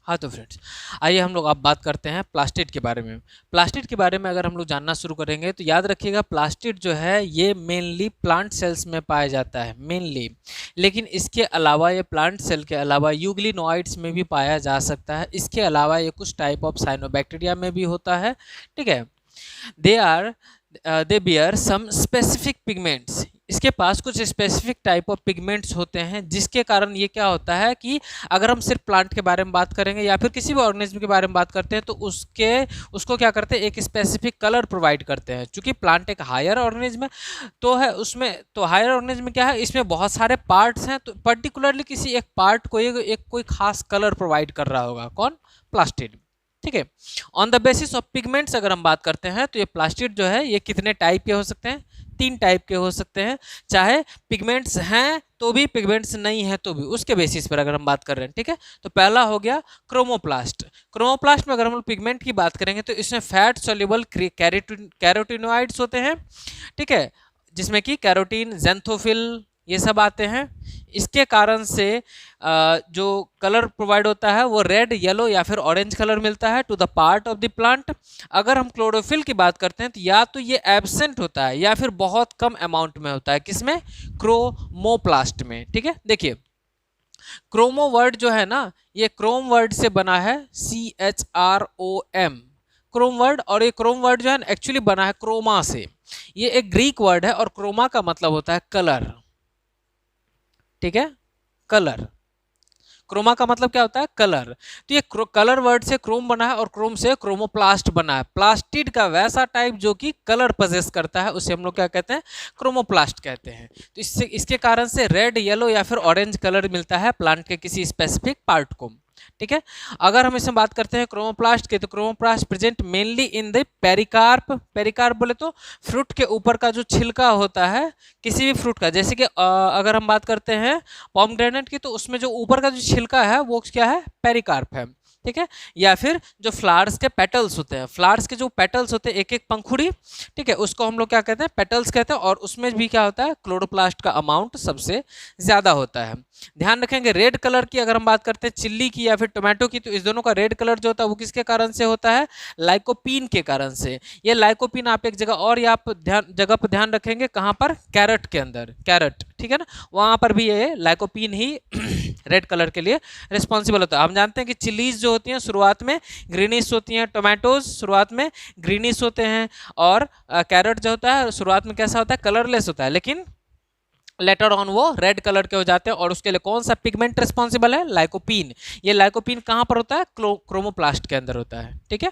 हाँ तो फ्रेंड्स, आइए हम लोग अब बात करते हैं प्लास्टिड के बारे में। प्लास्टिड के बारे में अगर हम लोग जानना शुरू करेंगे तो याद रखिएगा, प्लास्टिड जो है ये मेनली प्लांट सेल्स में पाया जाता है मेनली, लेकिन इसके अलावा ये प्लांट सेल के अलावा यूग्लिनोइड्स में भी पाया जा सकता है। इसके अलावा ये कुछ टाइप ऑफ साइनोबैक्टीरिया में भी होता है। ठीक है, they are they bear some specific pigments. इसके पास कुछ स्पेसिफिक टाइप ऑफ पिगमेंट्स होते हैं, जिसके कारण ये क्या होता है कि अगर हम सिर्फ प्लांट के बारे में बात करेंगे या फिर किसी भी ऑर्गेनिज्म के बारे में बात करते हैं तो उसको क्या करते हैं, एक स्पेसिफिक कलर प्रोवाइड करते हैं। चूंकि प्लांट एक हायर ऑर्गेनिज्म तो है, उसमें तो हायर ऑर्गेनिज्म क्या है, इसमें बहुत सारे पार्ट्स हैं, तो पर्टिकुलरली किसी एक पार्ट को एक कोई खास कलर प्रोवाइड कर रहा होगा। कौन? प्लास्टिड। ठीक है, on the basis of pigments अगर हम बात करते हैं तो ये प्लास्टिड जो है ये कितने टाइप के हो सकते हैं? 3 टाइप के हो सकते हैं, चाहे पिगमेंट्स हैं तो भी, पिगमेंट्स नहीं है तो भी, उसके बेसिस पर अगर हम बात कर रहे हैं। ठीक है, तो पहला हो गया क्रोमोप्लास्ट। क्रोमोप्लास्ट में अगर हम लोग पिगमेंट की बात करेंगे तो इसमें फैट सोल्यूबल कैरोटिनोइड्स होते हैं। ठीक है, जिसमें कि कैरोटीन, ज़ैंथोफिल ये सब आते हैं। इसके कारण से जो कलर प्रोवाइड होता है वो रेड, येलो या फिर ऑरेंज कलर मिलता है to the part of the plant. अगर हम क्लोरोफिल की बात करते हैं तो या तो ये एब्सेंट होता है या फिर बहुत कम अमाउंट में होता है। किसमें? क्रोमोप्लास्ट में। ठीक है, देखिए क्रोमो वर्ड जो है ना, ये क्रोम वर्ड से बना है, CHROM, क्रोम वर्ड। और ये क्रोम वर्ड जो है एक्चुअली बना है क्रोमा से। ये एक ग्रीक वर्ड है और क्रोमा का मतलब होता है कलर। ठीक है, कलर। क्रोमा का मतलब क्या होता है? कलर। तो ये कलर वर्ड से क्रोम बना है और क्रोम से क्रोमोप्लास्ट बना है। प्लास्टिड का वैसा टाइप जो कि कलर पजेस करता है उसे हम लोग क्या कहते हैं? क्रोमोप्लास्ट कहते हैं। तो इसके कारण से रेड, येलो या फिर ऑरेंज कलर मिलता है प्लांट के किसी स्पेसिफिक पार्ट को। ठीक है, अगर हम इसमें बात करते हैं क्रोमोप्लास्ट के, तो chromoplast present mainly in the pericarp. Pericarp बोले तो फ्रूट के ऊपर का जो छिलका होता है किसी भी फ्रूट का, जैसे कि अगर हम बात करते हैं पोमग्रेनेट की, तो उसमें जो ऊपर का जो छिलका है वो क्या है? पेरिकार्प है। ठीक है, या फिर जो फ्लावर्स के पेटल्स होते हैं, फ्लावर्स के जो पेटल्स होते हैं, एक एक पंखुड़ी, ठीक है, उसको हम लोग क्या कहते हैं? पेटल्स कहते हैं। और उसमें भी क्या होता है? क्लोरोप्लास्ट का अमाउंट सबसे ज्यादा होता है। ध्यान रखेंगे, रेड कलर की अगर हम बात करते हैं चिल्ली की या फिर टोमेटो की, तो इस दोनों का रेड कलर जो होता है वो किसके कारण से होता है? लाइकोपीन के कारण से। ये लाइकोपीन आप एक जगह और आप जगह पर ध्यान रखेंगे, कहाँ पर? कैरेट के अंदर, कैरेट। ठीक है ना, वहां पर भी ये लाइकोपीन ही रेड कलर के लिए रिस्पॉन्सिबल होता है। हम जानते हैं कि चिलीज जो होती हैं शुरुआत में ग्रीनिश होती हैं, टोमेटोज शुरुआत में ग्रीनिश होते हैं, और कैरेट जो होता है शुरुआत में कैसा होता है? कलरलेस होता है, लेकिन लेटर ऑन वो रेड कलर के हो जाते हैं। और उसके लिए कौन सा पिगमेंट रिस्पॉन्सिबल है? लाइकोपीन। ये लाइकोपीन कहाँ पर होता है? क्रोमोप्लास्ट के अंदर होता है। ठीक है,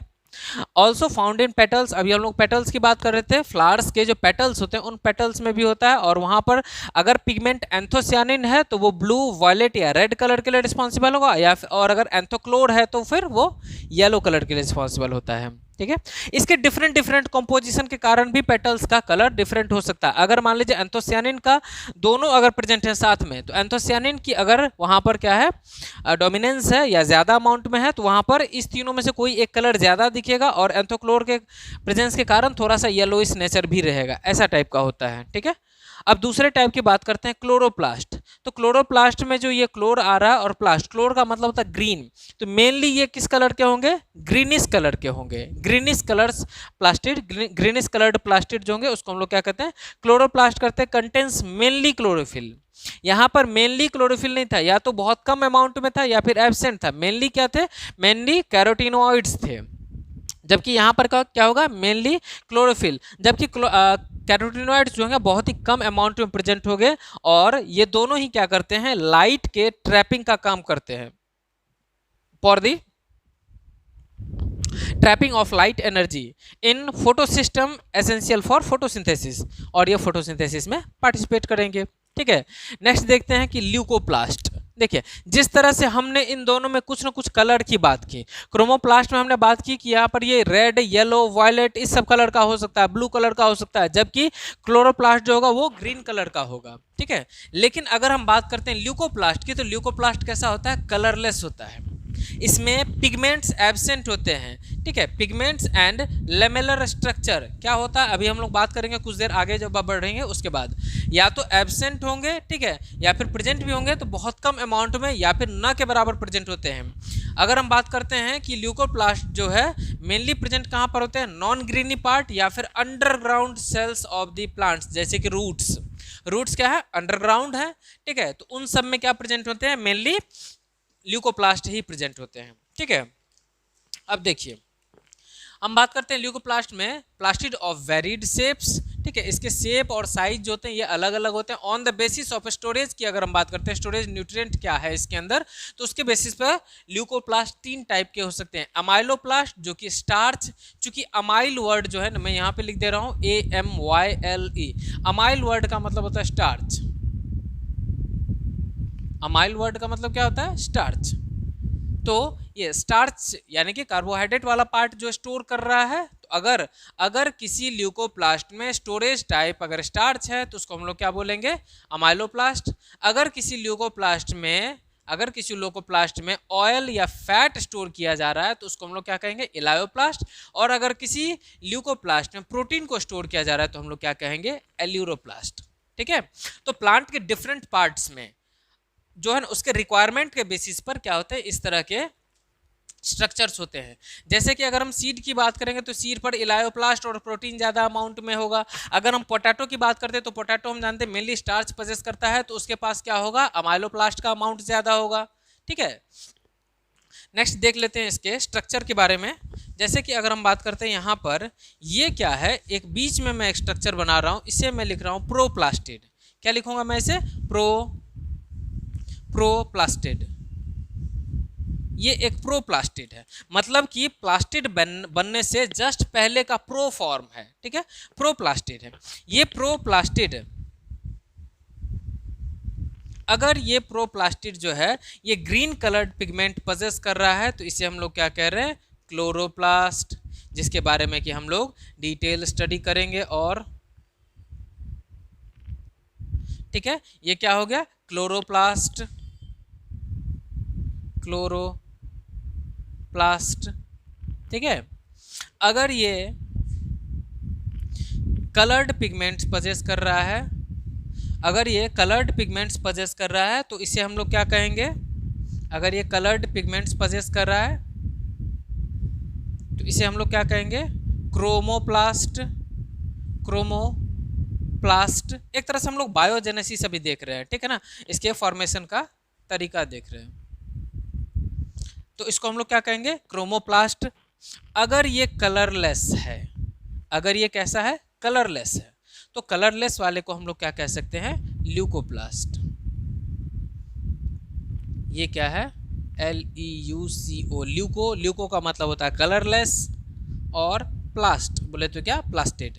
ऑल्सो फाउंड इन पेटल्स। अभी हम लोग पेटल्स की बात कर रहे थे, फ्लावर्स के जो पेटल्स होते हैं उन पेटल्स में भी होता है। और वहां पर अगर पिगमेंट एंथोसियानिन है तो वो ब्लू, वायलेट या रेड कलर के लिए रिस्पॉन्सिबल होगा, या और अगर एंथोक्लोर है तो फिर वो येलो कलर के लिए रिस्पॉन्सिबल होता है। ठीक है, इसके डिफरेंट डिफरेंट कंपोजिशन के कारण भी पेटल्स का कलर डिफरेंट हो सकता है। अगर मान लीजिए एंथोसियानिन का दोनों अगर प्रेजेंट है साथ में, तो एंथोसियानिन की अगर वहां पर क्या है? डोमिनेंस है या ज्यादा अमाउंट में है, तो वहां पर इस तीनों में से कोई एक कलर ज्यादा दिखेगा, और एंथोक्लोर के प्रेजेंस के कारण थोड़ा सा येलोइश नेचर भी रहेगा। ऐसा टाइप का होता है। ठीक है, अब दूसरे टाइप की बात करते हैं, क्लोरोप्लास्ट। तो क्लोरोप्लास्ट में जो ये क्लोर आ रहा है और प्लास्ट, क्लोर का मतलब होता है ग्रीन, तो मेनली ये किस कलर के होंगे? ग्रीनिश कलर के होंगे। Greenish colours plastid, greenish coloured plastid जो होंगे उसको हम लोग क्या कहते हैं? क्लोरोप्लास्ट करते हैं। Contains mainly chlorophyll. यहाँ पर मेनली क्लोरोफिल नहीं था, या तो बहुत कम अमाउंट में था या फिर एब्सेंट था। मेनली क्या थे? मेनली कैरोटिनोइड्स थे। जबकि यहाँ पर क्या होगा? Mainly chlorophyll. जबकि कैरोटिनोइड्स जो है बहुत ही कम अमाउंट में प्रेजेंट हो गए, और ये दोनों ही क्या करते हैं? लाइट के ट्रैपिंग का काम करते हैं, for the trapping of light energy in photosystem essential for photosynthesis, और ये फोटोसिंथेसिस में पार्टिसिपेट करेंगे। ठीक है, नेक्स्ट देखते हैं कि ल्यूकोप्लास्ट। देखिए, जिस तरह से हमने इन दोनों में कुछ ना कुछ कलर की बात की, क्रोमोप्लास्ट में हमने बात की कि यहाँ पर ये रेड, येलो, वायलेट इस सब कलर का हो सकता है, ब्लू कलर का हो सकता है, जबकि क्लोरोप्लास्ट जो होगा वो ग्रीन कलर का होगा। ठीक है, लेकिन अगर हम बात करते हैं ल्यूकोप्लास्ट की, तो ल्यूकोप्लास्ट कैसा होता है? कलरलेस होता है। इसमें पिगमेंट्स एब्सेंट होते हैं। ठीक है, पिगमेंट्स एंड लेमेलर स्ट्रक्चर क्या होता है अभी हम लोग बात करेंगे कुछ देर आगे जब आप बढ़ेंगे उसके बाद। या तो एब्सेंट होंगे, ठीक है, या फिर प्रेजेंट भी होंगे तो बहुत कम अमाउंट में या फिर न के बराबर प्रेजेंट होते हैं। अगर हम बात करते हैं कि ल्यूकोप्लास्ट जो है मेनली प्रेजेंट कहाँ पर होते हैं, नॉन ग्रीनी पार्ट या फिर underground cells of the plants, जैसे कि रूट्स। रूट्स क्या है, अंडरग्राउंड है, ठीक है। तो उन सब में क्या प्रेजेंट होते हैं, मेनली ल्यूकोप्लास्ट ही प्रेजेंट होते हैं, ठीक है। अब देखिए हम बात करते हैं ल्यूकोप्लास्ट में प्लास्टिड ऑफ वेरिड शेप्स, ठीक है। इसके शेप और साइज जो होते हैं ये अलग अलग होते हैं। On the basis of storage की अगर हम बात करते हैं, स्टोरेज न्यूट्रिएंट क्या है इसके अंदर, तो उसके बेसिस पर ल्यूकोप्लास्ट 3 टाइप के हो सकते हैं। अमाइलोप्लास्ट जो कि स्टार्च, चूंकि अमाइल वर्ड जो है ना, मैं यहाँ पे लिख दे रहा हूँ AMYLE, अमाइल वर्ड का मतलब होता है स्टार्च। अमाइल वर्ड का मतलब क्या होता है, स्टार्च। तो ये स्टार्च यानी कि कार्बोहाइड्रेट वाला पार्ट जो स्टोर कर रहा है। तो अगर किसी ल्यूकोप्लास्ट में स्टोरेज टाइप अगर स्टार्च है तो उसको हम लोग क्या बोलेंगे, अमाइलोप्लास्ट। अगर किसी ल्यूकोप्लास्ट में ऑयल या फैट स्टोर किया जा रहा है तो उसको हम लोग क्या कहेंगे, इलायोप्लास्ट। और अगर किसी ल्यूकोप्लास्ट में प्रोटीन को स्टोर किया जा रहा है तो हम लोग क्या कहेंगे, एल्यूरोप्लास्ट, ठीक है। तो प्लांट के डिफरेंट पार्ट्स में जो है ना उसके रिक्वायरमेंट के बेसिस पर क्या होते हैं, इस तरह के स्ट्रक्चर्स होते हैं। जैसे कि अगर हम सीड की बात करेंगे तो सीड पर इलायोप्लास्ट और प्रोटीन ज़्यादा अमाउंट में होगा। अगर हम पोटैटो की बात करते हैं तो पोटैटो हम जानते हैं मेनली स्टार्च पजेस करता है, तो उसके पास क्या होगा, अमाइलोप्लास्ट का अमाउंट ज़्यादा होगा, ठीक है। नेक्स्ट देख लेते हैं इसके स्ट्रक्चर के बारे में। जैसे कि अगर हम बात करते हैं यहाँ पर, ये क्या है, एक बीच में मैं एक स्ट्रक्चर बना रहा हूँ, इसे मैं लिख रहा हूँ प्रोप्लास्टिड। क्या लिखूंगा मैं इसे, प्रोप्लास्टिड। ये एक प्रोप्लास्टिड है, मतलब कि प्लास्टिड बनने से जस्ट पहले का प्रो फॉर्म है, ठीक है, प्रोप्लास्टिड है। ये प्रोप्लास्टिड, अगर ये प्रोप्लास्टिड जो है ये ग्रीन कलर्ड पिगमेंट पजेस कर रहा है तो इसे हम लोग क्या कह रहे हैं, क्लोरोप्लास्ट, जिसके बारे में कि हम लोग डिटेल स्टडी करेंगे। और ठीक है, ये क्या हो गया, क्लोरोप्लास्ट, ठीक है। अगर ये कलर्ड पिगमेंट्स पजेस कर रहा है, तो इसे हम लोग क्या कहेंगे, अगर ये कलर्ड पिगमेंट्स पजेस कर रहा है तो इसे हम लोग क्या कहेंगे, क्रोमोप्लास्ट। एक तरह से हम लोग बायोजेनेसिस अभी देख रहे हैं, ठीक है ना, इसके फॉर्मेशन का तरीका देख रहे हैं, तो इसको हम लोग क्या कहेंगे, क्रोमोप्लास्ट। अगर ये कलरलेस है, अगर ये कैसा है, कलरलेस है, तो कलरलेस वाले को हम लोग क्या कह सकते हैं, ल्यूकोप्लास्ट। ये क्या है, LEUCO, ल्यूको का मतलब होता है कलरलेस, और प्लास्ट बोले तो क्या, प्लास्टिड,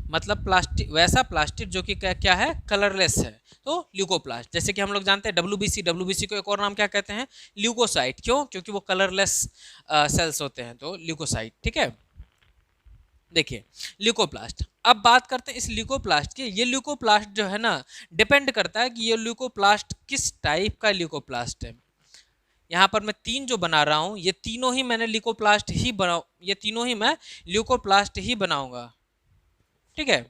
मतलब प्लास्टिक, वैसा प्लास्टिक जो कि क्या है, कलरलेस है, तो ल्यूकोप्लास्ट। जैसे कि हम लोग जानते हैं WBC को एक और नाम क्या कहते हैं, ल्यूकोसाइट। क्यों, क्योंकि वो कलरलेस सेल्स होते हैं, तो ल्यूकोसाइट, ठीक है। देखिए ल्यूकोप्लास्ट, अब बात करते हैं इस ल्यूकोप्लास्ट की। ये ल्यूकोप्लास्ट जो है ना, डिपेंड करता है कि ये ल्यूकोप्लास्ट किस टाइप का ल्यूकोप्लास्ट है। यहाँ पर मैं 3 जो बना रहा हूँ, ये तीनों ही मैंने ल्यूकोप्लास्ट ही बनाऊंगा, ठीक है।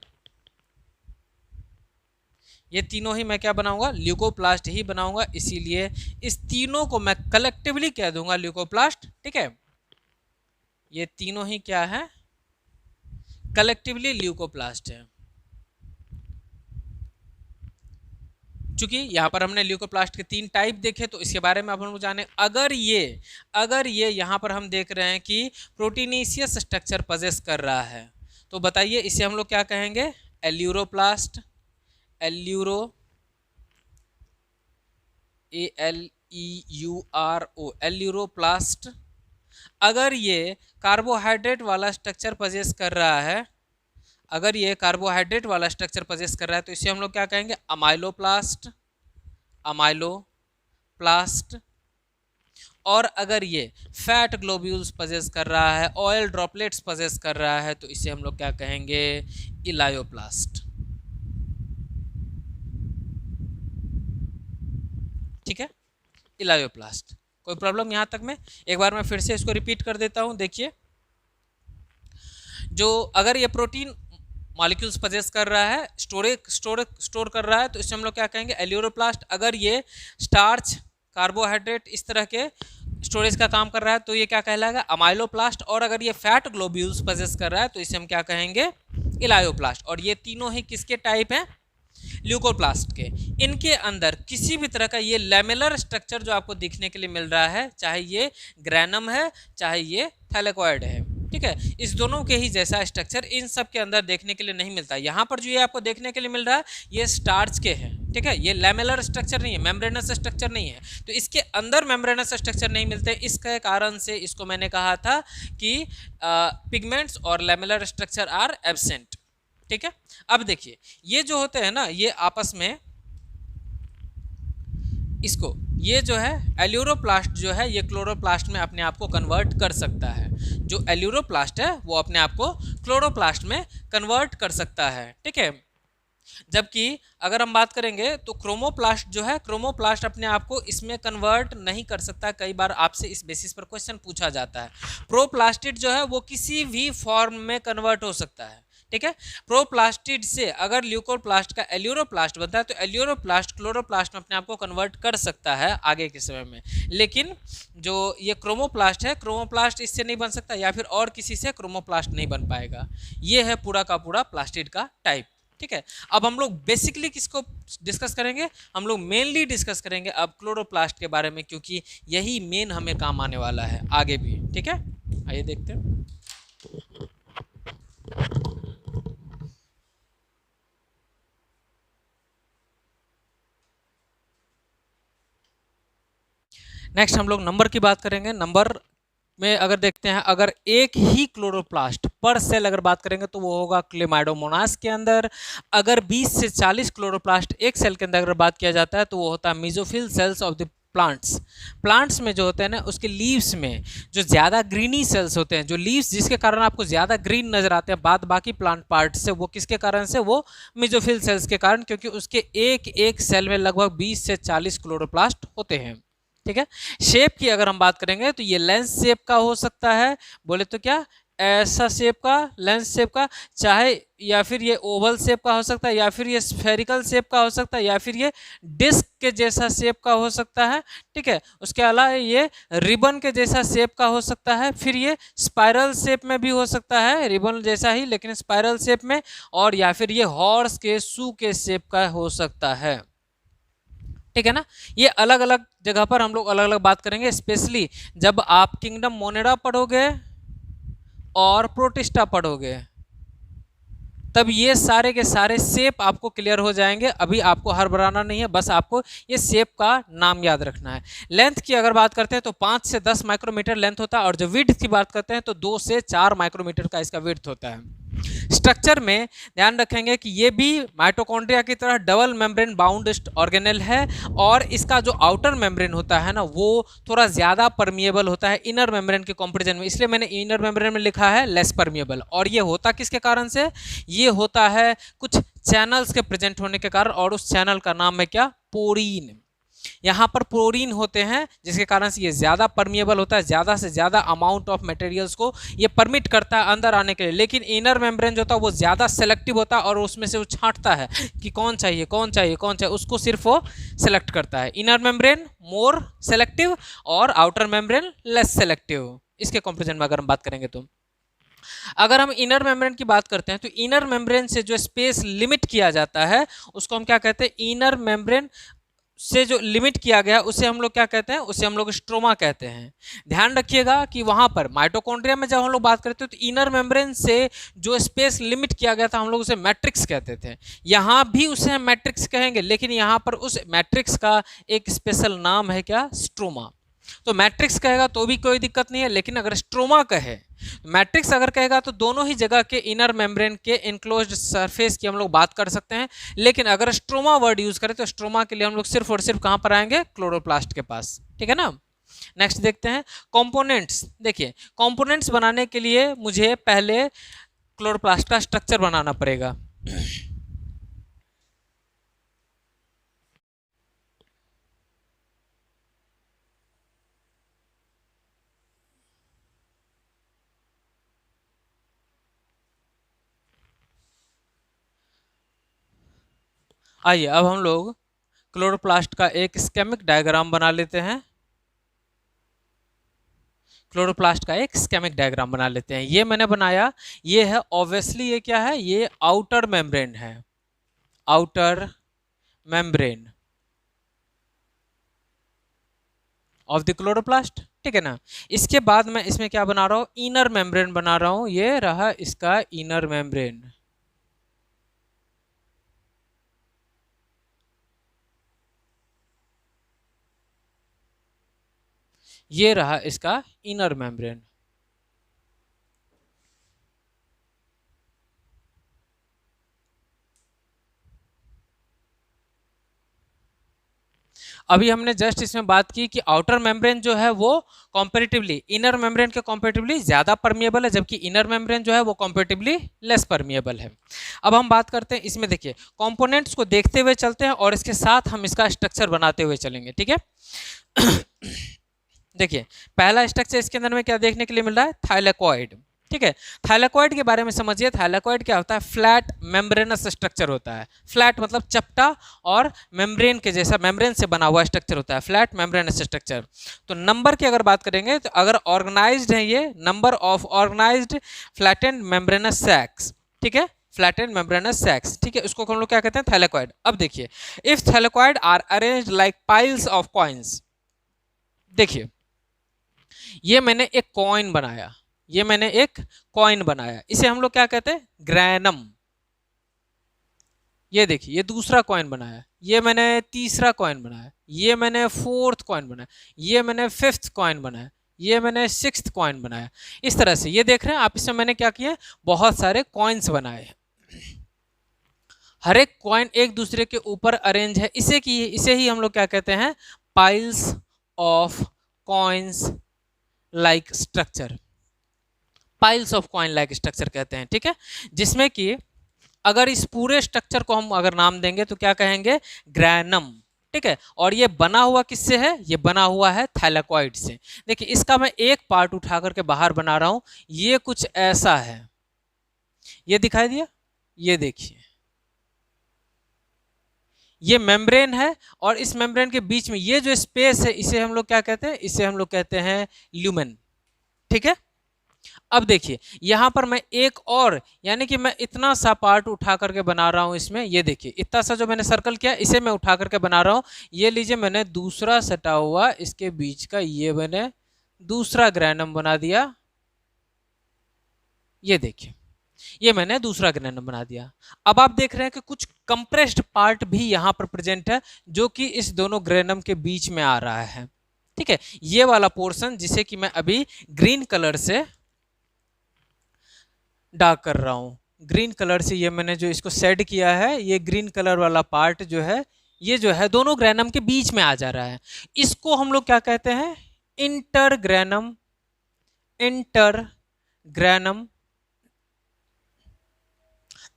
ये तीनों ही मैं क्या बनाऊंगा, ल्यूकोप्लास्ट ही बनाऊंगा, इसीलिए इस तीनों को मैं कलेक्टिवली कह दूंगा ल्यूकोप्लास्ट, ठीक है। ये तीनों ही क्या है, कलेक्टिवली ल्यूकोप्लास्ट है। चूंकि यहाँ पर हमने ल्यूकोप्लास्ट के 3 टाइप देखे, तो इसके बारे में अब हम लोग जाने। अगर ये यहाँ पर हम देख रहे हैं कि प्रोटीनेशियस स्ट्रक्चर पजेस कर रहा है, तो बताइए इसे हम लोग क्या कहेंगे, एल्यूरोप्लास्ट, एल्यूरोप्लास्ट। अगर ये कार्बोहाइड्रेट वाला स्ट्रक्चर पजेस कर रहा है, तो इसे हम लोग क्या कहेंगे, अमाइलोप्लास्ट। और अगर ये फैट ग्लोब्यूल्स पजेस कर रहा है, ऑयल ड्रॉपलेट्स पजेस कर रहा है, तो इसे हम लोग क्या कहेंगे, इलायोप्लास्ट, ठीक है, इलायोप्लास्ट। कोई प्रॉब्लम यहाँ तक में, एक बार मैं फिर से इसको रिपीट कर देता हूँ। देखिए, जो अगर ये प्रोटीन मॉलिक्यूल्स पजेस कर रहा है, स्टोर कर रहा है, तो इसे हम लोग क्या कहेंगे, एल्यूरोप्लास्ट। अगर ये स्टार्च, कार्बोहाइड्रेट, इस तरह के स्टोरेज का काम कर रहा है तो ये क्या कहलाएगा, अमाइलोप्लास्ट। और अगर ये फैट ग्लोब्यूल्स पजेस कर रहा है तो इसे हम क्या कहेंगे, इलायोप्लास्ट। और ये तीनों ही किसके टाइप हैं, ल्यूकोप्लास्ट के। इनके अंदर किसी भी तरह का ये लैमेलर स्ट्रक्चर जो आपको देखने के लिए मिल रहा है, चाहे ये ग्रैनम है चाहे ये थैलेकॉइड है, ठीक है, इस दोनों के ही जैसा स्ट्रक्चर इन सब के अंदर देखने के लिए नहीं मिलता। यहाँ पर जो ये आपको देखने के लिए मिल रहा है ये स्टार्च के हैं, ठीक है, ये लैमेलर स्ट्रक्चर नहीं है, मेम्ब्रेनस स्ट्रक्चर नहीं है। तो इसके अंदर मेम्ब्रेनस स्ट्रक्चर नहीं मिलते, इसके कारण से इसको मैंने कहा था कि पिगमेंट्स और लैमेलर स्ट्रक्चर आर एब्सेंट, ठीक है। अब देखिए ये जो होते हैं ना, ये आपस में इसको, ये जो है एल्यूरोप्लास्ट जो है ये क्लोरोप्लास्ट में अपने आप को कन्वर्ट कर सकता है। जो एल्यूरोप्लास्ट है वो अपने आप को क्लोरोप्लास्ट में कन्वर्ट कर सकता है, ठीक है। जबकि अगर हम बात करेंगे तो क्रोमोप्लास्ट जो है, क्रोमोप्लास्ट अपने आप को इसमें कन्वर्ट नहीं कर सकता। कई बार आपसे इस बेसिस पर क्वेश्चन पूछा जाता है। प्रोप्लास्टिड जो है वो किसी भी फॉर्म में कन्वर्ट हो सकता है, ठीक है। प्रोप्लास्टिड से अगर ल्यूकोप्लास्ट का एल्यूरोप्लास्ट बनता है तो एल्यूरोप्लास्ट क्लोरोप्लास्ट में अपने आप को कन्वर्ट कर सकता है आगे के समय में। लेकिन जो ये क्रोमोप्लास्ट है, क्रोमोप्लास्ट इससे नहीं बन सकता या फिर और किसी से क्रोमोप्लास्ट नहीं बन पाएगा। ये है पूरा का पूरा प्लास्टिड का टाइप, ठीक है। अब हम लोग बेसिकली किसको डिस्कस करेंगे, हम लोग मेनली डिस्कस करेंगे अब क्लोरोप्लास्ट के बारे में, क्योंकि यही मेन हमें काम आने वाला है आगे भी, ठीक है। आइए देखते हैं। नेक्स्ट हम लोग नंबर की बात करेंगे। नंबर में अगर देखते हैं, अगर एक ही क्लोरोप्लास्ट पर सेल अगर बात करेंगे तो वो होगा क्लेमाइडोमोनास के अंदर। अगर 20 से 40 क्लोरोप्लास्ट एक सेल के अंदर अगर बात किया जाता है तो वो होता है mesophyll cells of the plants. Plants में जो होते हैं ना, उसके लीव्स में जो ज़्यादा ग्रीनी सेल्स होते हैं, जो लीव्स जिसके कारण आपको ज़्यादा ग्रीन नजर आते हैं बाद बाकी प्लांट पार्ट से, वो किसके कारण से, वो मेसोफिल सेल्स के कारण, क्योंकि उसके एक एक सेल में लगभग 20 से 40 क्लोरोप्लास्ट होते हैं, ठीक है। शेप की अगर हम बात करेंगे तो ये लेंस शेप का हो सकता है, बोले तो क्या ऐसा शेप का, लेंस शेप का, चाहे या फिर ये ओवल शेप का हो सकता है, या फिर ये स्फेरिकल शेप का हो सकता है, या फिर ये डिस्क के जैसा शेप का हो सकता है, ठीक है। उसके अलावा ये रिबन के जैसा शेप का हो सकता है, फिर ये स्पाइरल शेप में भी हो सकता है, रिबन जैसा ही लेकिन स्पाइरल शेप में, और या फिर ये हॉर्स के शू के शेप का हो सकता है, ठीक है ना। ये अलग अलग जगह पर हम लोग अलग अलग बात करेंगे, स्पेशली जब आप किंगडम मोनेरा पढ़ोगे और प्रोटिस्टा पढ़ोगे तब ये सारे के सारे शेप आपको क्लियर हो जाएंगे। अभी आपको हड़बड़ाना नहीं है, बस आपको ये शेप का नाम याद रखना है। लेंथ की अगर बात करते हैं तो 5 से 10 माइक्रोमीटर लेंथ होता है, और जो विड्थ की बात करते हैं तो 2 से 4 माइक्रोमीटर का इसका विड्थ होता है। स्ट्रक्चर में ध्यान रखेंगे कि ये भी माइटोकॉन्ड्रिया की तरह डबल मेम्ब्रेन बाउंड ऑर्गेनेल है, और इसका जो आउटर मेम्ब्रेन होता है ना वो थोड़ा ज़्यादा परमिएबल होता है इनर मेम्ब्रेन के कंपैरिजन में, इसलिए मैंने इनर मेम्ब्रेन में लिखा है लेस परमिएबल। और ये होता किसके कारण से, ये होता है कुछ चैनल्स के प्रेजेंट होने के कारण, और उस चैनल का नाम है क्या, पोरीन। यहाँ पर पोरीन होते हैं जिसके कारण से ये ज़्यादा परमिएबल होता है, ज़्यादा से ज़्यादा अमाउंट ऑफ मटेरियल्स को ये परमिट करता है अंदर आने के लिए। लेकिन इनर मेम्ब्रेन जो होता है वो ज़्यादा सेलेक्टिव होता है, और उसमें से वो छांटता है कि कौन चाहिए कौन चाहिए कौन चाहिए, उसको सिर्फ वो सेलेक्ट करता है। इनर मेम्ब्रेन मोर सेलेक्टिव और आउटर मेम्ब्रेन लेस सेलेक्टिव, इसके कंपेरिजन में अगर हम बात करेंगे तो। अगर हम इनर मेम्ब्रेन की बात करते हैं तो इनर मेम्ब्रेन से जो स्पेस लिमिट किया जाता है उसको हम क्या कहते हैं, इनर मेम्ब्रेन से जो लिमिट किया गया उसे हम लोग क्या कहते हैं, उसे हम लोग स्ट्रोमा कहते हैं। ध्यान रखिएगा कि वहां पर माइटोकॉन्ड्रिया में जब हम लोग बात करते हैं तो इनर मेम्ब्रेन से जो स्पेस लिमिट किया गया था हम लोग उसे मैट्रिक्स कहते थे। यहाँ भी उसे हम मैट्रिक्स कहेंगे, लेकिन यहाँ पर उस मैट्रिक्स का एक स्पेशल नाम है क्या, स्ट्रोमा। तो मैट्रिक्स कहेगा तो भी कोई दिक्कत नहीं है, लेकिन अगर स्ट्रोमा कहे, मैट्रिक्स अगर कहेगा तो दोनों ही जगह के इनर मेम्ब्रेन के इनक्लोज्ड सरफेस की हम लोग बात कर सकते हैं। लेकिन अगर स्ट्रोमा वर्ड यूज करें तो स्ट्रोमा के लिए हम लोग सिर्फ और सिर्फ कहां पर आएंगे, क्लोरोप्लास्ट के पास, ठीक है ना। नेक्स्ट देखते हैं कंपोनेंट्स। देखिए कंपोनेंट्स बनाने के लिए मुझे पहले क्लोरोप्लास्ट का स्ट्रक्चर बनाना पड़ेगा। आइए अब हम लोग क्लोरोप्लास्ट का एक स्केमिक डायग्राम बना लेते हैं। क्लोरोप्लास्ट का एक स्केमिक डायग्राम बना लेते हैं। ये मैंने बनाया, ये है ऑब्वियसली, ये क्या है, ये आउटर मेम्ब्रेन है, outer membrane of the chloroplast, ठीक है ना। इसके बाद मैं इसमें क्या बना रहा हूँ, इनर मेम्ब्रेन बना रहा हूँ, ये रहा इसका इनर मेम्ब्रेन, ये रहा इसका इनर मेम्ब्रेन। अभी हमने जस्ट इसमें बात की कि आउटर मेम्ब्रेन जो है वो कंपैरेटिवली इनर मेम्ब्रेन के कंपैरेटिवली ज्यादा परमिएबल है, जबकि इनर मेम्ब्रेन जो है वो कंपैरेटिवली लेस परमिएबल है। अब हम बात करते हैं इसमें, देखिए कंपोनेंट्स को देखते हुए चलते हैं और इसके साथ हम इसका स्ट्रक्चर बनाते हुए चलेंगे, ठीक है। देखिए पहला स्ट्रक्चर इसके अंदर में क्या देखने के लिए मिल रहा है, थाइलेकोइड, ठीक है। थाइलेकोइड के बारे में समझिए, थाइलेकोइड क्या होता है, फ्लैट मेम्ब्रेनस स्ट्रक्चर होता है। फ्लैट मतलब चपटा और मेम्ब्रेन के जैसा, मेम्ब्रेन से बना हुआ स्ट्रक्चर होता है, फ्लैट मेम्ब्रेनस स्ट्रक्चर। तो नंबर की अगर बात करेंगे तो अगर ऑर्गेनाइज्ड है ये, number of organised flattened membranous sacs, ठीक है, फ्लैटेंड मेम्ब्रेनस सैक्स, ठीक है, उसको हम लोग क्या कहते हैं, थाइलेकोइड। अब देखिए, if thylakoid are arranged like piles of coins, देखिए ये मैंने एक कॉइन बनाया, ये मैंने एक कॉइन बनाया, इसे हम लोग क्या कहते हैं, ग्रैनम। ये देखिए ये दूसरा कॉइन बनाया, ये मैंने तीसरा कॉइन बनाया, ये मैंने फोर्थ कॉइन बनाया, ये मैंने फिफ्थ कॉइन बनाया, ये मैंने सिक्स्थ कॉइन बनाया। इस तरह से ये देख रहे हैं आप, इसमें मैंने क्या किया, बहुत सारे कॉइन्स बनाए, हर एक कॉइन एक दूसरे के ऊपर अरेंज है, इसे ही हम लोग क्या कहते हैं, piles of coins like structure, piles of coin like structure कहते हैं, ठीक है। जिसमें कि अगर इस पूरे स्ट्रक्चर को हम अगर नाम देंगे तो क्या कहेंगे, ग्रैनम, ठीक है। और ये बना हुआ किससे है, ये बना हुआ है थाइलेकोइड से। देखिए इसका मैं एक पार्ट उठा करके बाहर बना रहा हूं, ये कुछ ऐसा है, ये दिखाई दिया, ये देखिए ये मेम्ब्रेन है, और इस मेम्ब्रेन के बीच में ये जो स्पेस है इसे हम लोग क्या कहते हैं, इसे हम लोग कहते हैं ल्यूमेन, ठीक है। अब देखिए यहां पर मैं एक और, यानी कि मैं इतना सा पार्ट उठा करके बना रहा हूं इसमें, ये देखिए इतना सा जो मैंने सर्कल किया इसे मैं उठा करके बना रहा हूं। ये लीजिए मैंने दूसरा सटा हुआ इसके बीच का, ये मैंने दूसरा ग्रैनम बना दिया, ये देखिए ये मैंने दूसरा ग्रैनम बना दिया। अब आप देख रहे हैं कि कुछ कंप्रेस्ड पार्ट भी यहां पर प्रेजेंट है, जो कि इस दोनों ग्रैनम के बीच में आ रहा है, ठीक है। ये वाला पोर्शन जिसे कि मैं अभी ग्रीन कलर से डार्क कर रहा हूँ, ग्रीन कलर से ये मैंने जो इसको सेड किया है, ये ग्रीन कलर वाला पार्ट जो है, ये जो है दोनों ग्रैनम के बीच में आ जा रहा है। इसको हम लोग क्या कहते हैं, इंटरग्रैनम, इंटरग्रैनम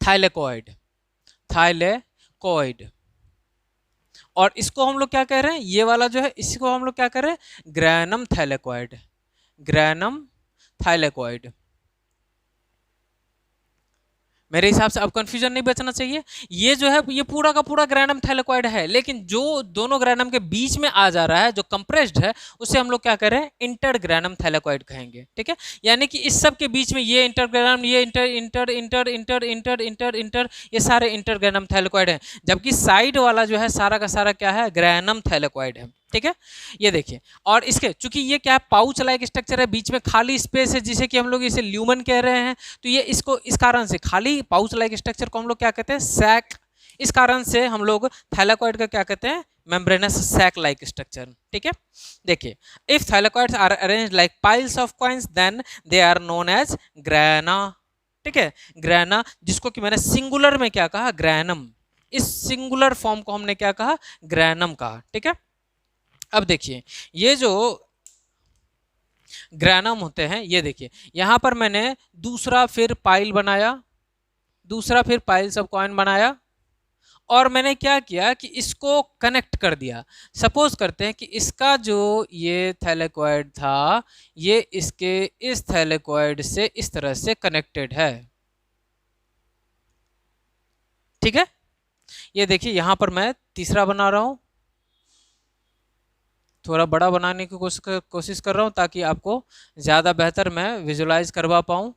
थाइलेकोइड, थाइलेकोइड। और इसको हम लोग क्या कह रहे हैं, ये वाला जो है इसको हम लोग क्या कह रहे हैं, ग्रैनम थाइलेकोइड, ग्रैनम थाइलेकोइड। मेरे हिसाब से अब कंफ्यूजन नहीं बचना चाहिए। ये जो है ये पूरा का पूरा ग्रैनम थैलेकोइड है, लेकिन जो दोनों ग्रैनम के बीच में आ जा रहा है, जो कंप्रेस्ड है, उसे हम लोग क्या कह रहे हैं, इंटर ग्रैनम थैलेकोइड कहेंगे, ठीक है। यानी कि इस सब के बीच में ये इंटर ग्रैनम, ये inter inter inter inter inter inter inter, ये सारे इंटर ग्रैनम थैलेकोइड है, जबकि साइड वाला जो है सारा का सारा क्या है, ग्रैनम थैलेकोइड है, ठीक है। ये देखिए, और इसके चूंकि ये क्या है, पाउच लाइक स्ट्रक्चर है, बीच में खाली स्पेस है, जिसे कि हम लोग इसे ल्यूमन कह रहे हैं, तो ये इसको इस कारण से खाली पाउच लाइक स्ट्रक्चर को हम लोग क्या कहते हैं, सैक। इस कारण से हम लोग थैलेकोइड का क्या कहते हैं, मेम्ब्रेनस सैक लाइक स्ट्रक्चर, ठीक है। देखिए if thylakoids are arranged like piles of coins then they are known as grana, ठीक है, ग्रैना, जिसको कि मैंने सिंगुलर में क्या कहा, ग्रैनम। इस सिंगुलर फॉर्म को हमने क्या कहा, ग्रैनम कहा, ठीक है। अब देखिए ये जो ग्रैनम होते हैं, ये देखिए यहां पर मैंने दूसरा फिर पाइल बनाया, दूसरा फिर पाइल सब कॉइन बनाया, और मैंने क्या किया कि इसको कनेक्ट कर दिया। सपोज करते हैं कि इसका जो ये थैलेकोइड था, ये इसके इस थैलेकोइड से इस तरह से कनेक्टेड है, ठीक है। ये देखिए यहां पर मैं तीसरा बना रहा हूं, थोड़ा बड़ा बनाने की कोशिश कर रहा हूँ ताकि आपको ज़्यादा बेहतर मैं विजुलाइज करवा पाऊँ।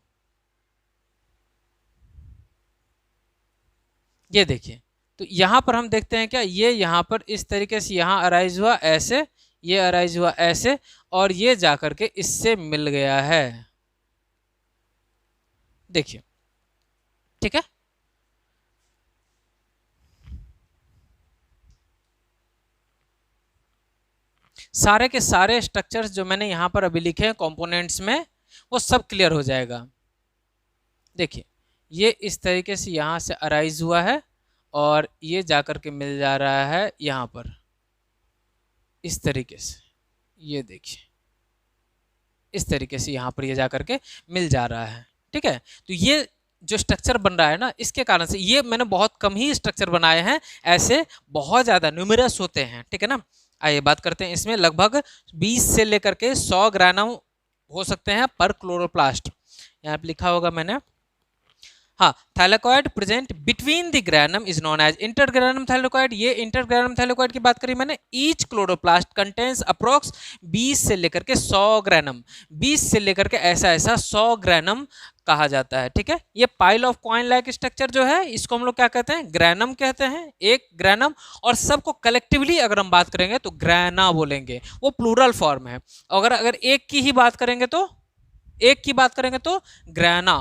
ये देखिए, तो यहाँ पर हम देखते हैं क्या, ये यहाँ पर इस तरीके से यहाँ अराइज हुआ ऐसे, ये अराइज हुआ ऐसे, और ये जा करके इससे मिल गया है। देखिए, ठीक है। सारे के सारे स्ट्रक्चर्स जो मैंने यहाँ पर अभी लिखे हैं कंपोनेंट्स में, वो सब क्लियर हो जाएगा। देखिए, ये इस तरीके से यहाँ से अराइज हुआ है और ये जाकर के मिल जा रहा है यहाँ पर इस तरीके से। ये देखिए, इस तरीके से यहाँ पर ये जाकर के मिल जा रहा है। ठीक है, तो ये जो स्ट्रक्चर बन रहा है ना, इसके कारण से, ये मैंने बहुत कम ही स्ट्रक्चर बनाए हैं, ऐसे बहुत ज़्यादा न्यूमरस होते हैं। ठीक है ना, आइए बात करते हैं। इसमें लगभग 20 से लेकर के 100 ग्रानम हो सकते हैं पर क्लोरोप्लास्ट। यहाँ पे लिखा होगा मैंने, हाँ, thylakoid present between the granum is known as intergranum thylakoid. ये इंटरग्रैनम थैलेकॉइड की बात करी मैंने। ईच क्लोरोप्लास्ट कंटेन्स अप्रोक्स 20 से लेकर के 100 ग्रैनम, 20 से लेकर के ऐसा 100 ग्रैनम कहा जाता है। ठीक है, ये pile of coin like structure जो है, इसको हम लोग क्या कहते हैं, ग्रैनम कहते हैं, एक ग्रैनम। और सबको कलेक्टिवली अगर हम बात करेंगे तो ग्रैना बोलेंगे, वो प्लूरल फॉर्म है। अगर एक की ही बात करेंगे तो, एक की बात करेंगे तो ग्रैना,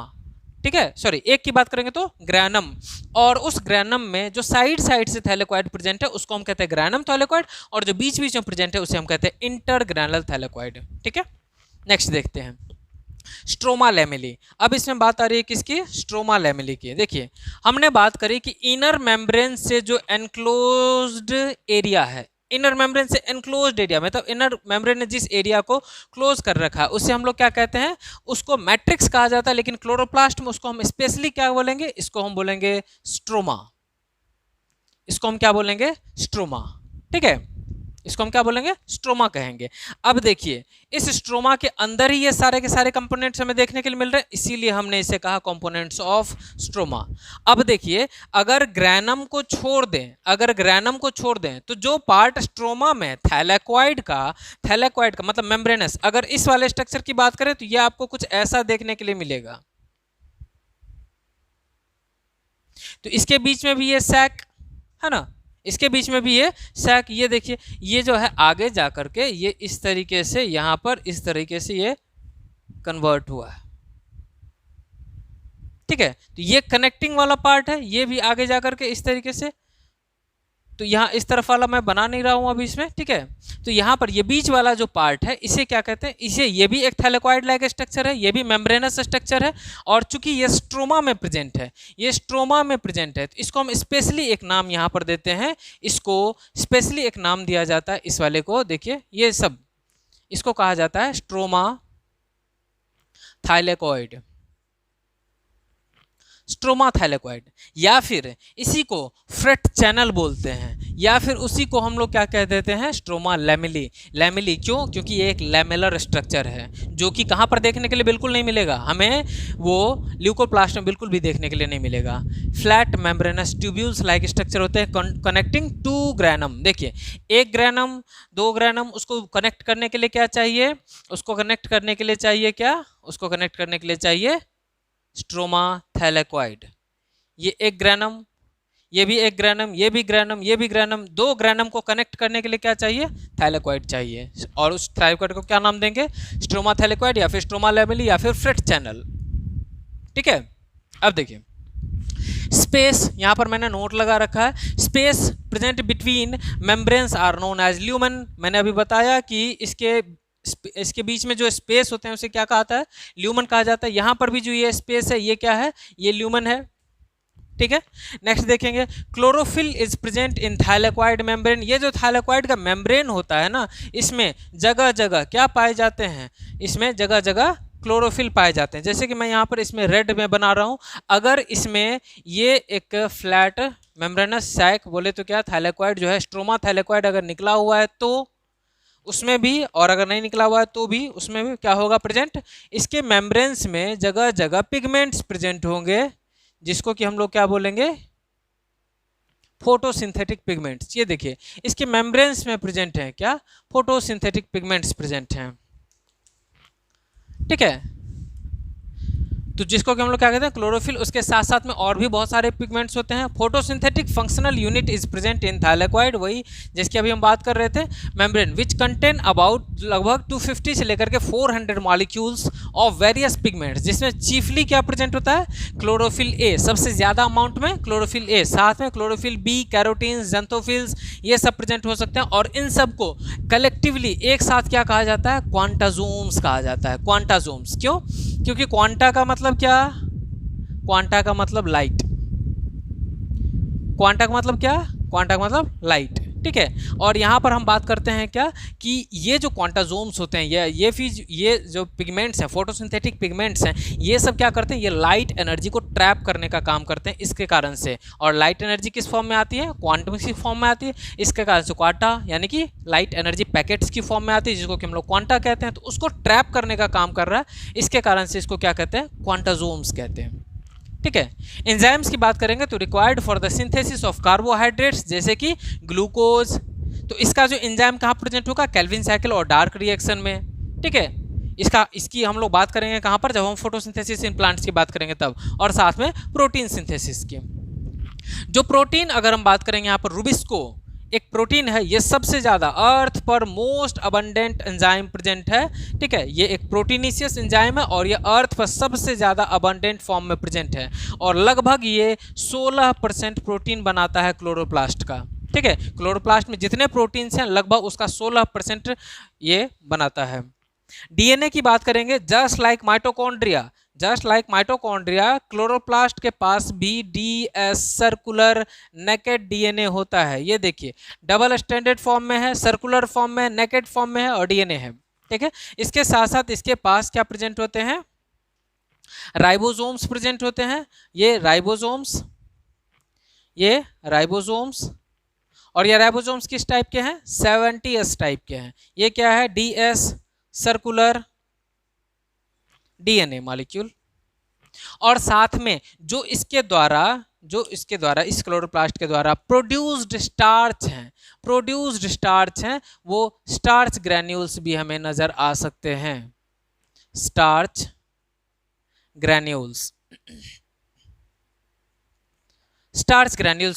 ठीक है, सॉरी, एक की बात करेंगे तो ग्रैनम। और उस ग्रैनम में जो साइड साइड से थैलेकॉइड प्रेजेंट है उसको हम कहते हैं ग्रैनम थैलेकॉइड, और जो बीच बीच में प्रेजेंट है उसे हम कहते हैं इंटरग्रैनुलर थैलेकॉइड। ठीक है, नेक्स्ट देखते हैं स्ट्रोमा लैमेली। अब इसमें बात आ रही है किसकी, स्ट्रोमा लैमेली की। देखिए, हमने बात करी कि इनर मेम्ब्रेन से जो एनक्लोज्ड एरिया है, इनर मेम्ब्रेन से एनक्लोज्ड एरिया, मतलब इनर मेम्ब्रेन ने जिस एरिया को क्लोज कर रखा है उसे हम लोग क्या कहते हैं, उसको मैट्रिक्स कहा जाता है। लेकिन क्लोरोप्लास्ट में उसको हम स्पेशली क्या बोलेंगे, इसको हम बोलेंगे स्ट्रोमा। इसको हम क्या बोलेंगे, स्ट्रोमा। ठीक है, इसको हम क्या बोलेंगे, स्ट्रोमा कहेंगे। अब देखिए, इस स्ट्रोमा के अंदर ही ये सारे के सारे कंपोनेंट्स हमें देखने के लिए मिल रहे हैं, इसीलिए हमने इसे कहा कंपोनेंट्स ऑफ स्ट्रोमा। अब देखिए, अगर ग्रैनम को छोड़ दें, अगर ग्रैनम को छोड़ दें तो जो पार्ट स्ट्रोमा में थैलेकॉइड का मतलब मेम्ब्रेनस, अगर इस वाले स्ट्रक्चर की बात करें तो ये आपको कुछ ऐसा देखने के लिए मिलेगा। तो इसके बीच में भी ये सैक है ना, इसके बीच में भी ये सैक, ये देखिए, ये जो है आगे जा करके ये इस तरीके से यहाँ पर इस तरीके से ये कन्वर्ट हुआ है। ठीक है, तो ये कनेक्टिंग वाला पार्ट है, ये भी आगे जा करके इस तरीके से, तो यहाँ इस तरफ वाला मैं बना नहीं रहा हूँ अभी इसमें। ठीक है, तो यहाँ पर ये बीच वाला जो पार्ट है इसे क्या कहते हैं, इसे, ये भी एक थैलेकॉइड लाइक स्ट्रक्चर है, ये भी मेम्ब्रेनस स्ट्रक्चर है, और चूंकि ये स्ट्रोमा में प्रेजेंट है, ये स्ट्रोमा में प्रेजेंट है, तो इसको हम स्पेशली एक नाम यहाँ पर देते हैं, इसको स्पेशली एक नाम दिया जाता है इस वाले को। देखिए, ये सब इसको कहा जाता है स्ट्रोमा थैलेकॉइड, स्ट्रोमा थैलेकॉइड, या फिर इसी को फ्रेट चैनल बोलते हैं, या फिर उसी को हम लोग क्या कह देते हैं, स्ट्रोमा लैमेली। लैमेली क्यों, क्योंकि ये एक लैमेलर स्ट्रक्चर है, जो कि कहाँ पर देखने के लिए बिल्कुल नहीं मिलेगा हमें, वो ल्यूकोप्लास्ट में बिल्कुल भी देखने के लिए नहीं मिलेगा। Flat membranes tubules like structure होते हैं कनेक्टिंग टू ग्रैनम। देखिए, एक ग्रैनम, दो ग्रैनम, उसको कनेक्ट करने के लिए क्या चाहिए, उसको कनेक्ट करने के लिए चाहिए क्या, उसको कनेक्ट करने के लिए चाहिए स्ट्रोमा थैलेकॉइड। ये एक ग्रैनम, ये भी एक ग्रैनम, ये भी ग्रैनम, ये भी ग्रैनम, दो ग्रैनम को कनेक्ट करने के लिए क्या चाहिए, थैलेकॉइड चाहिए, और उस थैलेकॉइड को क्या नाम देंगे, स्ट्रोमा थैलेकॉइड, या फिर स्ट्रोमा लैमेली, या फिर फ्रेट चैनल। ठीक है, अब देखिए स्पेस, यहाँ पर मैंने नोट लगा रखा है, space present between membranes are known as lumen. मैंने अभी बताया कि इसके बीच में जो स्पेस होते हैं उसे क्या कहता है, ल्यूमन कहा जाता है। यहाँ पर भी जो ये स्पेस है ये क्या है, ये ल्यूमन है। ठीक है, नेक्स्ट देखेंगे, chlorophyll is present in thylakoid membrane. ये जो थैलेकॉइड का मेम्ब्रेन होता है ना, इसमें जगह जगह क्या पाए जाते हैं, इसमें जगह जगह क्लोरोफिल पाए जाते हैं। जैसे कि मैं यहाँ पर इसमें रेड में बना रहा हूँ, अगर इसमें ये एक फ्लैट मेम्ब्रेनस सैक बोले तो क्या, थैलेकॉइड जो है, स्ट्रोमा थैलेकॉइड अगर निकला हुआ है तो उसमें भी, और अगर नहीं निकला हुआ है तो भी उसमें भी क्या होगा प्रेजेंट, इसके मेम्ब्रेन्स में जगह जगह पिगमेंट्स प्रेजेंट होंगे, जिसको कि हम लोग क्या बोलेंगे, फोटोसिंथेटिक पिगमेंट्स। ये देखिए इसके मेम्ब्रेन्स में प्रेजेंट है क्या, फोटोसिंथेटिक पिगमेंट्स प्रेजेंट हैं, ठीक है। तो जिसको कि हम लोग क्या कहते हैं, क्लोरोफिल। उसके साथ साथ में और भी बहुत सारे पिगमेंट्स होते हैं। Photosynthetic functional unit is present in thylakoid, वही जिसकी अभी हम बात कर रहे थे, मेम्ब्रेन विच कंटेन अबाउट लगभग 250 से लेकर के 400 मॉलिक्यूल्स ऑफ वेरियस पिगमेंट्स, जिसमें चीफली क्या प्रेजेंट होता है, क्लोरोफिल ए सबसे ज्यादा अमाउंट में, क्लोरोफिल ए, साथ में क्लोरोफिल बी, कैरोटीन्स, ज़ेंथोफिल्स, ये सब प्रेजेंट हो सकते हैं। और इन सबको कलेक्टिवली एक साथ क्या कहा जाता है, क्वांटाजोम्स कहा जाता है। क्वांटाजोम्स क्यों, क्योंकि क्वांटा का मतलब क्या, क्वांटा का मतलब लाइट, क्वांटा का मतलब क्या, क्वांटा का मतलब लाइट, ठीक है। और यहाँ पर हम बात करते हैं क्या कि ये जो क्वांटाजोम्स होते हैं, ये जो पिगमेंट्स हैं, फोटोसिंथेटिक पिगमेंट्स हैं, ये सब क्या करते हैं, ये लाइट एनर्जी को ट्रैप करने का काम करते हैं इसके कारण से। और लाइट एनर्जी किस फॉर्म में आती है, क्वांटम की फॉर्म में आती है। इसके कारण से क्वांटा यानी कि लाइट एनर्जी पैकेट्स की फॉर्म में आती है, जिसको कि हम लोग क्वांटा कहते हैं। तो उसको ट्रैप करने का काम कर रहा है, इसके कारण से इसको क्या कहते हैं, क्वांटाजोम्स कहते हैं, ठीक है। एंजाइम्स की बात करेंगे तो required for the synthesis of carbohydrates, जैसे कि ग्लूकोज। तो इसका जो एंजाइम कहाँ प्रेजेंट होगा, केल्विन साइकिल और डार्क रिएक्शन में, ठीक है। इसकी हम लोग बात करेंगे कहाँ पर, जब हम फोटोसिंथेसिस इन प्लांट्स की बात करेंगे तब, और साथ में प्रोटीन सिंथेसिस की। जो प्रोटीन अगर हम बात करेंगे यहाँ पर, रूबिस्को एक प्रोटीन है, ये सबसे ज़्यादा अर्थ पर मोस्ट अबंडेंट एंजाइम प्रेजेंट है, ठीक है। ये एक प्रोटीनिशियस एंजाइम है और ये अर्थ पर सबसे ज़्यादा अबंडेंट फॉर्म में प्रेजेंट है। और लगभग ये 16% प्रोटीन बनाता है क्लोरोप्लास्ट का, ठीक है। क्लोरोप्लास्ट में जितने प्रोटीन्स हैं लगभग उसका 16% ये बनाता है। डीएनए की बात करेंगे, जस्ट लाइक माइटोकॉन्ड्रिया, क्लोरोप्लास्ट के पास भी डीएस सर्कुलर नेकेड डीएनए होता है। ये देखिए डबल स्टैंडर्ड फॉर्म में है, सर्कुलर फॉर्म में, नेकेड फॉर्म में है और डीएनए है, ठीक है। इसके साथ साथ इसके पास क्या प्रेजेंट होते हैं, राइबोसोम्स प्रेजेंट होते हैं। ये राइबोसोम्स और ये राइबोसोम्स किस टाइप के हैं, 70s टाइप के हैं। ये क्या है, डीएस सर्कुलर डीएनए मॉलिक्यूल। और साथ में जो इसके द्वारा इस क्लोरोप्लास्ट के द्वारा प्रोड्यूस्ड स्टार्च हैं, वो स्टार्च ग्रैन्यूल्स भी हमें नजर आ सकते हैं, स्टार्च ग्रैन्यूल्स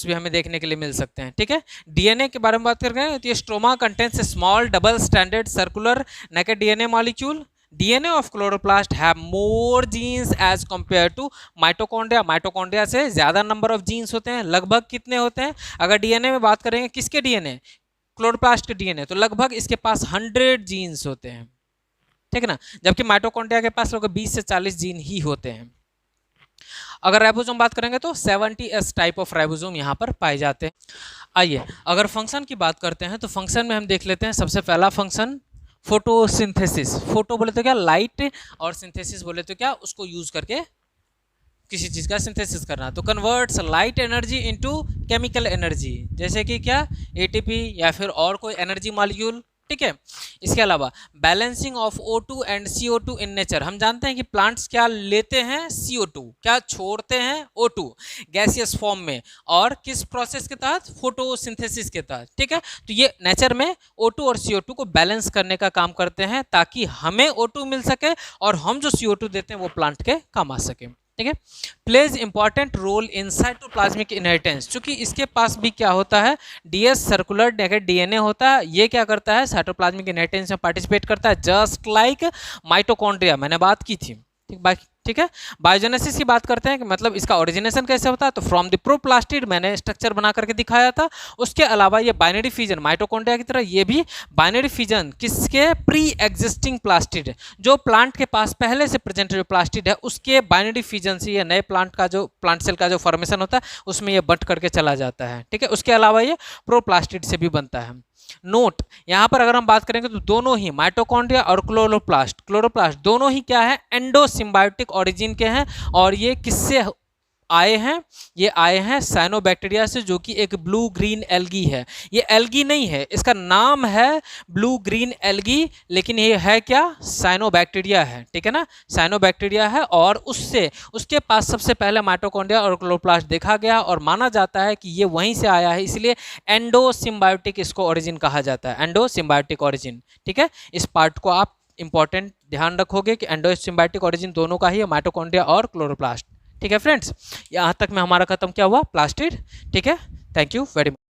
भी हमें देखने के लिए मिल सकते हैं, ठीक है। डीएनए के बारे में बात कर रहे हैं तो ये stroma contains small double standard circular naked DNA molecule. DNA of chloroplast have more genes as compare to mitochondria. Mitochondria से ज्यादा नंबर ऑफ जीन्स होते हैं। लगभग कितने होते हैं, अगर डीएनए में बात करेंगे, किसके डीएनए, क्लोरोप्लास्ट के डीएनए, तो लगभग इसके पास 100 जीन्स होते हैं, ठीक है ना। जबकि माइटोकॉन्ड्रिया के पास लगभग 20 से 40 जीन ही होते हैं। अगर राइबोसोम बात करेंगे तो 70s टाइप ऑफ राइबोसोम यहाँ पर पाए जाते हैं। आइए अगर फंक्शन की बात करते हैं तो फंक्शन में हम देख लेते हैं। सबसे पहला फंक्शन फोटोसिंथेसिस। फोटो बोले तो क्या, लाइट, और सिंथेसिस बोले तो क्या, उसको यूज करके किसी चीज का सिंथेसिस करना। तो converts light energy into chemical energy, जैसे कि क्या, एटीपी या फिर और कोई एनर्जी मॉलिक्यूल, ठीक है। इसके अलावा balancing of O2 and CO2 in nature. हम जानते हैं कि प्लांट्स क्या लेते हैं, CO2, क्या छोड़ते हैं, O2 गैसियस फॉर्म में, और किस प्रोसेस के तहत, फोटोसिंथेसिस के तहत, ठीक है। तो ये नेचर में O2 और CO2 को बैलेंस करने का काम करते हैं ताकि हमें O2 मिल सके और हम जो CO2 देते हैं वो प्लांट के काम आ सके, ठीक है। Plays important role in cytoplasmic inheritance. चूंकि इसके पास भी क्या होता है, डीएस सर्कुलर नेकेड डीएनए होता है। ये क्या करता है, साइटोप्लाज्मिक इनहेरिटेंस में पार्टिसिपेट करता है, जस्ट लाइक माइटोकॉन्ड्रिया, मैंने बात की थी, ठीक है। बायोजेनेसिस की बात करते हैं कि मतलब इसका ओरिजिनेशन कैसे होता है, तो फ्रॉम द प्रोप्लास्टिड मैंने स्ट्रक्चर बना करके दिखाया था। उसके अलावा ये बाइनरी फिजन, माइटोकॉन्ड्रिया की तरह ये भी बाइनरी फिजन किसके, प्री एग्जिस्टिंग प्लास्टिड, जो प्लांट के पास पहले से प्रेजेंट जो प्लास्टिड है उसके बाइनरी फिजन से ये नए प्लांट सेल का जो फॉर्मेशन होता है उसमें ये बट करके चला जाता है, ठीक है। उसके अलावा ये प्रोप्लास्टिड से भी बनता है। नोट, यहां पर अगर हम बात करेंगे तो दोनों ही माइटोकॉन्ड्रिया और क्लोरोप्लास्ट दोनों ही क्या है, एंडोसिम्बायोटिक ओरिजिन के हैं। और ये किससे आए हैं, ये आए हैं साइनोबैक्टीरिया से, जो कि एक ब्लू ग्रीन एल्गी है। ये एल्गी नहीं है, इसका नाम है ब्लू ग्रीन एल्गी, लेकिन ये है क्या, साइनोबैक्टीरिया है, ठीक है ना, साइनोबैक्टीरिया है। और उससे उसके पास सबसे पहले माइटोकॉन्ड्रिया और क्लोरोप्लास्ट देखा गया और माना जाता है कि ये वहीं से आया है, इसलिए एंडोसिम्बायोटिक इसको ओरिजिन कहा जाता है, एंडोसिम्बायोटिक ओरिजिन। ठीक है, इस पार्ट को आप इंपॉर्टेंट ध्यान रखोगे कि एंडोसिम्बायोटिक ओरिजिन दोनों का ही है, माइटोकॉन्ड्रिया और क्लोरोप्लास्ट। ठीक है फ्रेंड्स, यहाँ तक में हमारा खत्म क्या हुआ, प्लास्टिड। ठीक है, थैंक यू वेरी मच।